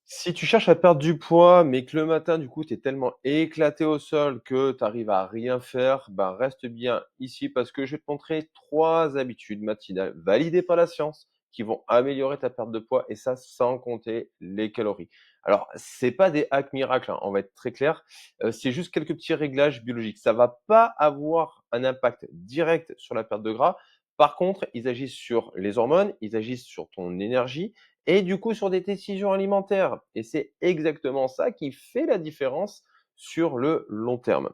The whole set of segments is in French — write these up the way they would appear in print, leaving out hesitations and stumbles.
Si tu cherches à perdre du poids, mais que le matin, du coup, tu es tellement éclaté au sol que tu arrives à rien faire, ben, reste bien ici parce que je vais te montrer 3 habitudes matinales validées par la science qui vont améliorer ta perte de poids et ça sans compter les calories. Alors, c'est pas des hacks miracles, hein, on va être très clair, c'est juste quelques petits réglages biologiques. Ça va pas avoir un impact direct sur la perte de gras. Par contre, ils agissent sur les hormones, ils agissent sur ton énergie et du coup sur des décisions alimentaires. Et c'est exactement ça qui fait la différence sur le long terme.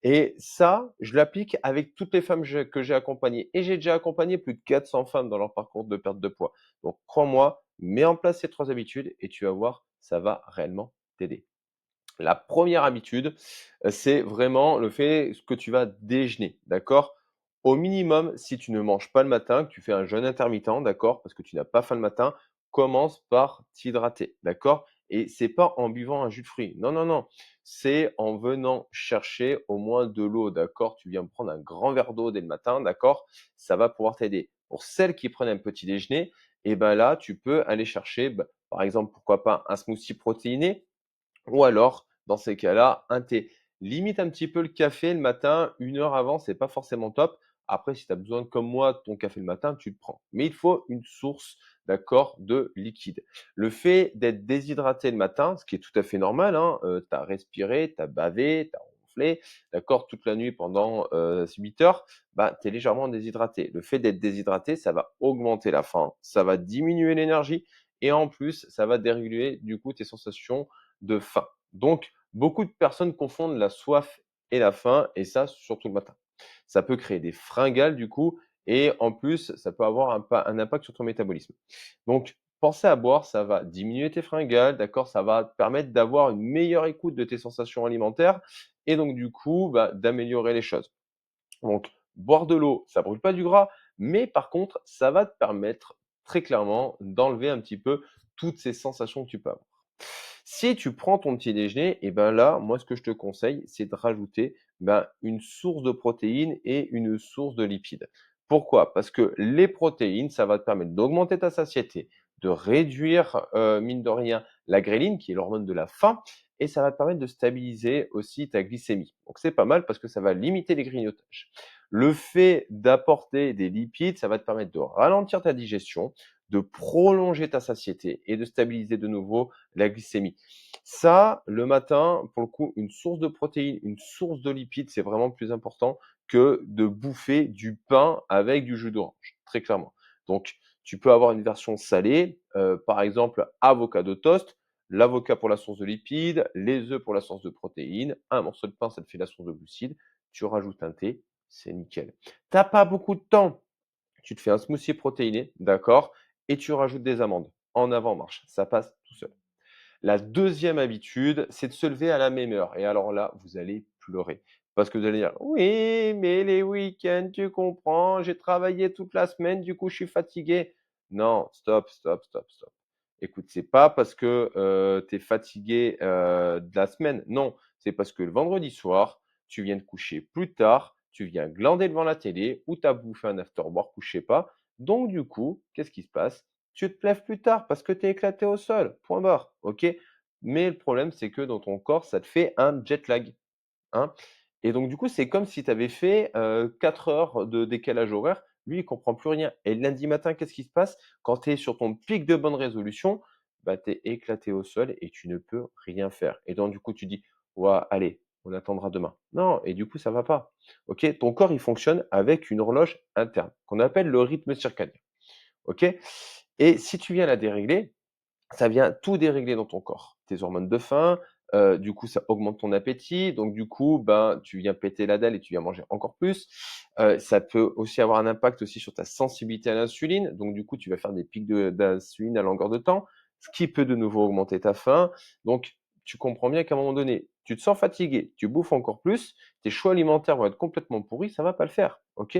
Et ça, je l'applique avec toutes les femmes que j'ai accompagnées. Et j'ai déjà accompagné plus de 400 femmes dans leur parcours de perte de poids. Donc crois-moi, mets en place ces 3 habitudes et tu vas voir, ça va réellement t'aider. La première habitude, c'est vraiment le fait que tu vas déjeuner, d'accord? Au minimum, si tu ne manges pas le matin, que tu fais un jeûne intermittent, d'accord? Parce que tu n'as pas faim le matin, commence par t'hydrater, d'accord? Et c'est pas en buvant un jus de fruits. Non, non, non. C'est en venant chercher au moins de l'eau, d'accord? Tu viens prendre un grand verre d'eau dès le matin, d'accord? Ça va pouvoir t'aider. Pour celles qui prennent un petit déjeuner, et ben là, tu peux aller chercher, bah, par exemple, pourquoi pas un smoothie protéiné, ou alors, dans ces cas-là, un thé. Limite un petit peu le café le matin, 1 heure avant, c'est pas forcément top. Après, si tu as besoin, comme moi, de ton café le matin, tu le prends. Mais il faut une source, d'accord, de liquide. Le fait d'être déshydraté le matin, ce qui est tout à fait normal, hein, tu as respiré, tu as bavé, tu as ronflé, d'accord, toute la nuit pendant 8 heures, bah, tu es légèrement déshydraté. Le fait d'être déshydraté, ça va augmenter la faim, ça va diminuer l'énergie et en plus, ça va déréguler du coup tes sensations de faim. Donc, beaucoup de personnes confondent la soif et la faim, et ça, surtout le matin. Ça peut créer des fringales, du coup, et en plus, ça peut avoir un impact sur ton métabolisme. Donc, penser à boire, ça va diminuer tes fringales, d'accord? Ça va te permettre d'avoir une meilleure écoute de tes sensations alimentaires, et donc, du coup, bah, d'améliorer les choses. Donc, boire de l'eau, ça brûle pas du gras, mais par contre, ça va te permettre très clairement d'enlever un petit peu toutes ces sensations que tu peux avoir. Si tu prends ton petit déjeuner, et ben là, moi, ce que je te conseille, c'est de rajouter ben, une source de protéines et une source de lipides. Pourquoi? Parce que les protéines, ça va te permettre d'augmenter ta satiété, de réduire, mine de rien, la gréline, qui est l'hormone de la faim, et ça va te permettre de stabiliser aussi ta glycémie. Donc c'est pas mal parce que ça va limiter les grignotages. Le fait d'apporter des lipides, ça va te permettre de ralentir ta digestion, de prolonger ta satiété et de stabiliser de nouveau la glycémie. Ça, le matin, pour le coup, une source de protéines, une source de lipides, c'est vraiment plus important que de bouffer du pain avec du jus d'orange, très clairement. Donc, tu peux avoir une version salée, par exemple avocado toast, l'avocat pour la source de lipides, les œufs pour la source de protéines, un morceau de pain, ça te fait la source de glucides, tu rajoutes un thé, c'est nickel. T'as pas beaucoup de temps, tu te fais un smoothie protéiné, d'accord, et tu rajoutes des amandes. En avant marche, ça passe tout seul. La deuxième habitude, c'est de se lever à la même heure. Et alors là, vous allez pleurer. Parce que vous allez dire, oui, mais les week-ends, tu comprends, j'ai travaillé toute la semaine, du coup, je suis fatigué. Non, stop, stop, stop, stop. Écoute, c'est pas parce que tu es fatigué de la semaine. Non, c'est parce que le vendredi soir, tu viens te coucher plus tard, tu viens glander devant la télé ou tu as bouffé un afterwork ou je sais pas. Donc, du coup, qu'est-ce qui se passe? Tu te lèves plus tard parce que tu es éclaté au sol, point barre, OK? Mais le problème, c'est que dans ton corps, ça te fait un jet lag, hein? Et donc du coup, c'est comme si tu avais fait, 4 heures de décalage horaire. Lui, il comprend plus rien et le lundi matin, qu'est-ce qui se passe? Quand tu es sur ton pic de bonne résolution, bah, tu es éclaté au sol et tu ne peux rien faire et donc du coup, tu dis: «Ouah, allez, on attendra demain». Non et du coup, ça va pas, OK? Ton corps, il fonctionne avec une horloge interne qu'on appelle le rythme circadien, OK? Et si tu viens la dérégler, ça vient tout dérégler dans ton corps. Tes hormones de faim, du coup, ça augmente ton appétit, donc du coup, ben, tu viens péter la dalle et tu viens manger encore plus. Ça peut aussi avoir un impact aussi sur ta sensibilité à l'insuline, donc du coup, tu vas faire des pics d'insuline à longueur de temps, ce qui peut de nouveau augmenter ta faim. Donc tu comprends bien qu'à un moment donné, tu te sens fatigué, tu bouffes encore plus, tes choix alimentaires vont être complètement pourris, ça va pas le faire, OK?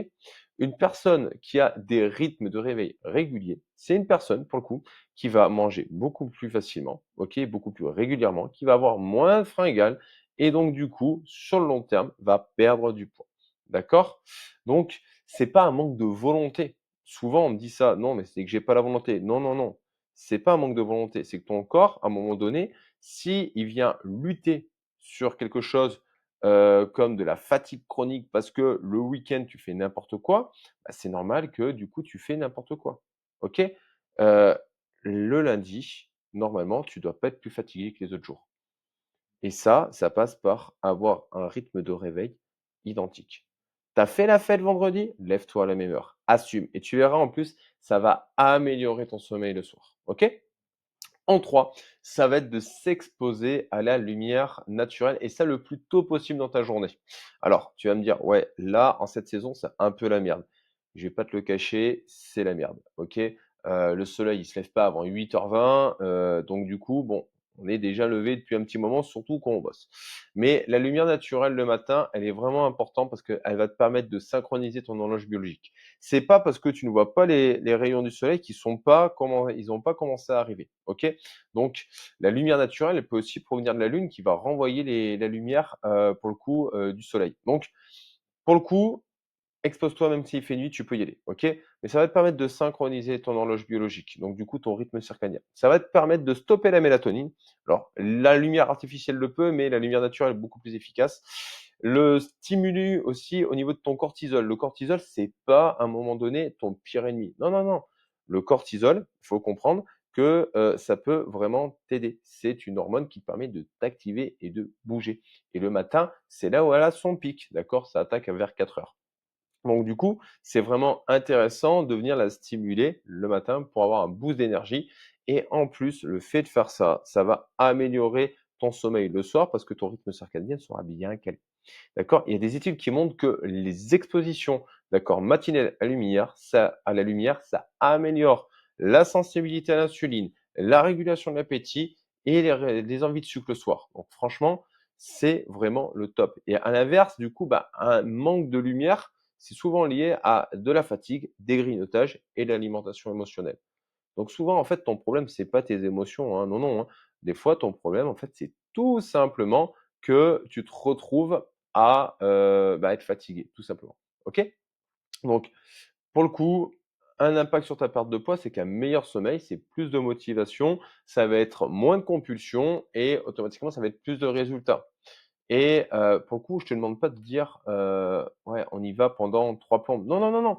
Une personne qui a des rythmes de réveil réguliers, c'est une personne, pour le coup, qui va manger beaucoup plus facilement, OK, beaucoup plus régulièrement, qui va avoir moins de fringales et donc du coup, sur le long terme, va perdre du poids. D'accord? Donc, c'est pas un manque de volonté. Souvent, on me dit ça: «Non, mais c'est que j'ai pas la volonté». Non, non, non. c'est pas un manque de volonté, c'est que ton corps, à un moment donné, si il vient lutter sur quelque chose, comme de la fatigue chronique parce que le week-end tu fais n'importe quoi, bah, c'est normal que du coup tu fais n'importe quoi. OK? Heu, le lundi, normalement, tu dois pas être plus fatigué que les autres jours et ça passe par avoir un rythme de réveil identique. Tu as fait la fête vendredi? Lève-toi à la même heure. Assume et tu verras en plus, ça va améliorer ton sommeil le soir. OK? En 3, ça va être de s'exposer à la lumière naturelle et ça le plus tôt possible dans ta journée. Alors, tu vas me dire: «Ouais, là, en cette saison, c'est un peu la merde». Je vais pas te le cacher, c'est la merde, OK? Le soleil, il se lève pas avant 8h20, donc du coup, bon, on est déjà levé depuis un petit moment, surtout quand on bosse. Mais la lumière naturelle le matin, elle est vraiment importante parce qu'elle va te permettre de synchroniser ton horloge biologique. C'est pas parce que tu ne vois pas les rayons du soleil qu'ils sont pas comment ils ont pas commencé à arriver, OK? Donc la lumière naturelle, elle peut aussi provenir de la lune qui va renvoyer la lumière, pour le coup, du soleil. Donc pour le coup, expose-toi même s'il fait nuit, tu peux y aller, OK? Mais ça va te permettre de synchroniser ton horloge biologique, donc du coup ton rythme circadien. Ça va te permettre de stopper la mélatonine. Alors la lumière artificielle le peut, mais la lumière naturelle est beaucoup plus efficace. Le stimuli aussi au niveau de ton cortisol. Le cortisol, c'est pas à un moment donné ton pire ennemi. Non, non, non. Le cortisol, il faut comprendre que, ça peut vraiment t'aider. C'est une hormone qui te permet de t'activer et de bouger et le matin, c'est là où elle a son pic, d'accord? Ça attaque vers 4 heures. Donc du coup, c'est vraiment intéressant de venir la stimuler le matin pour avoir un boost d'énergie et en plus, le fait de faire ça, ça va améliorer ton sommeil le soir parce que ton rythme circadien sera bien calé. D'accord? Il y a des études qui montrent que les expositions, d'accord, matinales à la lumière, ça améliore la sensibilité à l'insuline, la régulation de l'appétit et les envies de sucre le soir. Donc franchement, c'est vraiment le top. Et à l'inverse, du coup, bah, un manque de lumière, c'est souvent lié à de la fatigue, des grignotages et de l'alimentation émotionnelle. Donc souvent, en fait, ton problème, c'est pas tes émotions, hein, non, non, hein. Des fois, ton problème, en fait, c'est tout simplement que tu te retrouves à, bah, être fatigué, tout simplement. OK? Donc pour le coup, un impact sur ta perte de poids, c'est qu'un meilleur sommeil, c'est plus de motivation, ça va être moins de compulsions et automatiquement, ça va être plus de résultats. Et pour le coup, je te demande pas de dire, «Ouais, on y va pendant 3 plombes». Non, non, non, non.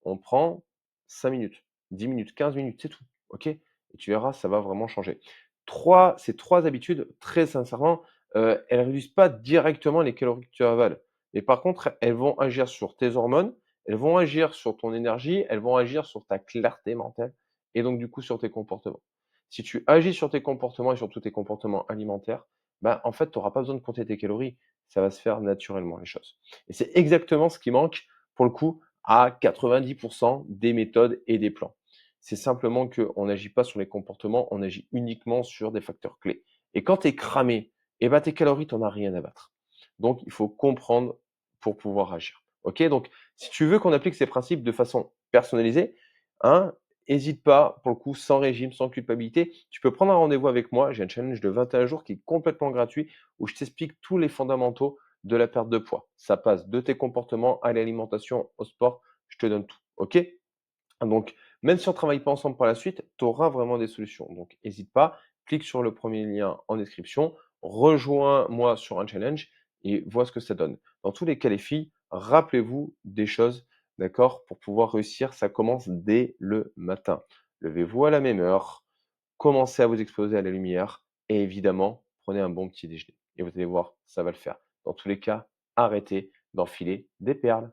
On prend 5 minutes, 10 minutes, 15 minutes, c'est tout, OK? Et tu verras, ça va vraiment changer. Ces 3 habitudes, très sincèrement, elles réduisent pas directement les calories que tu avales. Mais par contre, elles vont agir sur tes hormones, elles vont agir sur ton énergie, elles vont agir sur ta clarté mentale et donc du coup sur tes comportements. Si tu agis sur tes comportements et surtout tes comportements alimentaires, bah, en fait, tu auras pas besoin de compter tes calories. Ça va se faire naturellement les choses. Et c'est exactement ce qui manque, pour le coup, à 90 des méthodes et des plans. C'est simplement qu'on n'agit pas sur les comportements, on agit uniquement sur des facteurs clés. Et quand tu es cramé, eh ben, tes calories, tu en as rien à battre. Donc, il faut comprendre pour pouvoir agir. OK? Donc, si tu veux qu'on applique ces principes de façon personnalisée, hein, hésite pas, pour le coup, sans régime, sans culpabilité, tu peux prendre un rendez-vous avec moi. J'ai un challenge de 21 jours qui est complètement gratuit où je t'explique tous les fondamentaux de la perte de poids. Ça passe de tes comportements à l'alimentation, au sport, je te donne tout. OK? Donc, même si on ne travaille pas ensemble par la suite, tu auras vraiment des solutions. Donc, n'hésite pas, clique sur le premier lien en description, rejoins-moi sur un challenge et vois ce que ça donne. Dans tous les cas, les filles, rappelez-vous des choses, d'accord? Pour pouvoir réussir, ça commence dès le matin. Levez-vous à la même heure, commencez à vous exposer à la lumière et évidemment, prenez un bon petit déjeuner. Et vous allez voir, ça va le faire. Dans tous les cas, arrêtez d'enfiler des perles.